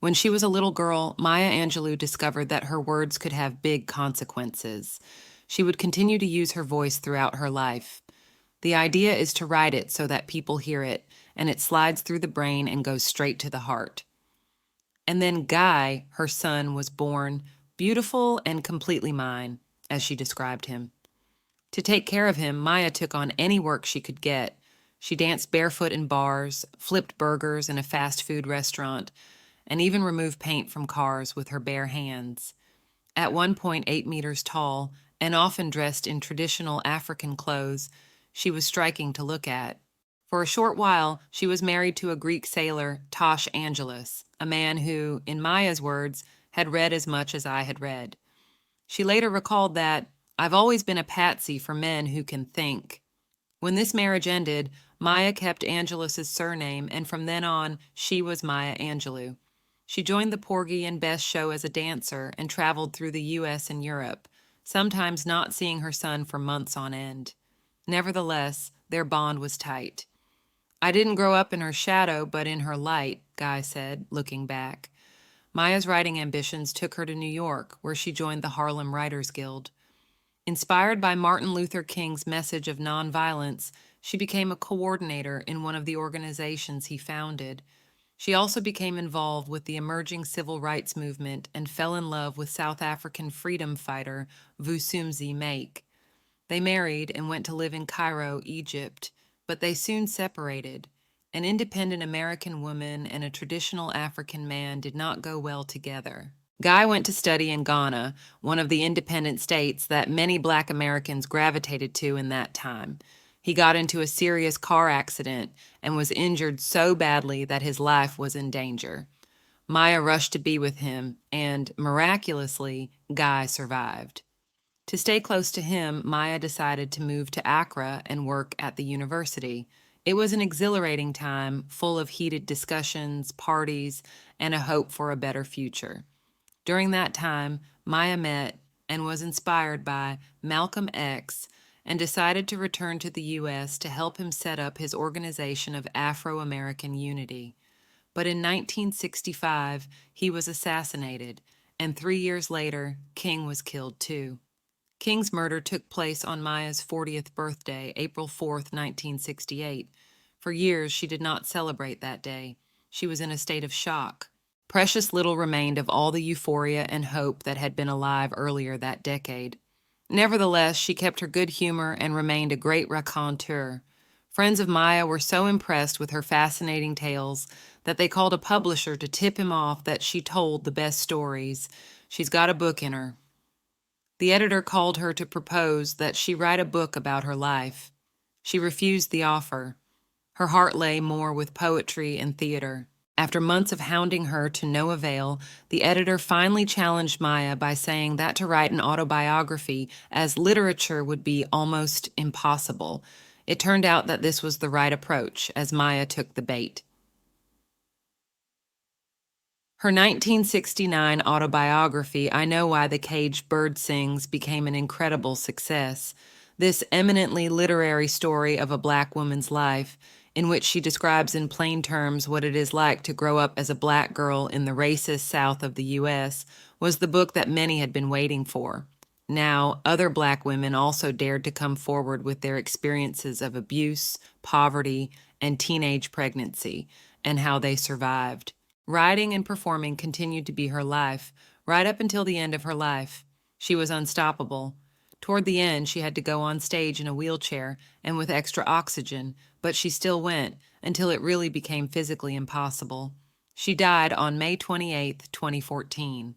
When she was a little girl, Maya Angelou discovered that her words could have big consequences. She would continue to use her voice throughout her life. The idea is to write it so that people hear it, and it slides through the brain and goes straight to the heart. And then Guy, her son, was born, beautiful and completely mine, as she described him. To take care of him, Maya took on any work she could get. She danced barefoot in bars, flipped burgers in a fast food restaurant, and even removed paint from cars with her bare hands. At one point 8 meters tall, and often dressed in traditional African clothes, she was striking to look at. For a short while, she was married to a Greek sailor, Tosh Angelus, a man who, in Maya's words, had read as much as I had read. She later recalled that, "I've always been a patsy for men who can think." When this marriage ended, Maya kept Angelus's surname, and from then on, she was Maya Angelou. She joined the Porgy and Bess show as a dancer and traveled through the U.S. and Europe, sometimes not seeing her son for months on end. Nevertheless, their bond was tight. "I didn't grow up in her shadow, but in her light," Guy said, looking back. Maya's writing ambitions took her to New York, where she joined the Harlem Writers Guild. Inspired by Martin Luther King's message of nonviolence, she became a coordinator in one of the organizations he founded. She also became involved with the emerging civil rights movement and fell in love with South African freedom fighter Vusumuzi Make. They married and went to live in Cairo, Egypt, but they soon separated. An independent American woman and a traditional African man did not go well together. Guy went to study in Ghana, one of the independent states that many Black Americans gravitated to in that time. He got into a serious car accident and was injured so badly that his life was in danger. Maya rushed to be with him, and, miraculously, Guy survived. To stay close to him, Maya decided to move to Accra and work at the university. It was an exhilarating time, full of heated discussions, parties, and a hope for a better future. During that time, Maya met and was inspired by Malcolm X and decided to return to the U.S. to help him set up his organization of Afro-American Unity. But in 1965, he was assassinated, and 3 years later, King was killed too. King's murder took place on Maya's 40th birthday, April 4th, 1968. For years, she did not celebrate that day. She was in a state of shock. Precious little remained of all the euphoria and hope that had been alive earlier that decade. Nevertheless, she kept her good humor and remained a great raconteur. Friends of Maya were so impressed with her fascinating tales that they called a publisher to tip him off that she told the best stories. "She's got a book in her." The editor called her to propose that she write a book about her life. She refused the offer. Her heart lay more with poetry and theater. After months of hounding her to no avail, the editor finally challenged Maya by saying that to write an autobiography as literature would be almost impossible. It turned out that this was the right approach, as Maya took the bait. Her 1969 autobiography, I Know Why the Caged Bird Sings, became an incredible success. This eminently literary story of a Black woman's life, in which she describes in plain terms what it is like to grow up as a Black girl in the racist South of the U.S., was the book that many had been waiting for. Now, other Black women also dared to come forward with their experiences of abuse, poverty, and teenage pregnancy, and how they survived. Writing and performing continued to be her life, right up until the end of her life. She was unstoppable. Toward the end, she had to go on stage in a wheelchair and with extra oxygen, but she still went until it really became physically impossible. She died on May 28, 2014.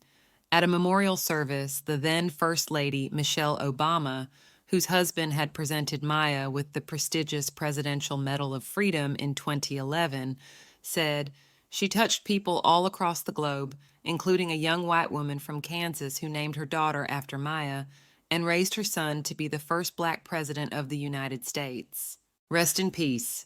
At a memorial service, the then First Lady, Michelle Obama, whose husband had presented Maya with the prestigious Presidential Medal of Freedom in 2011, said, "She touched people all across the globe, including a young white woman from Kansas who named her daughter after Maya, and raised her son to be the first Black president of the United States." Rest in peace,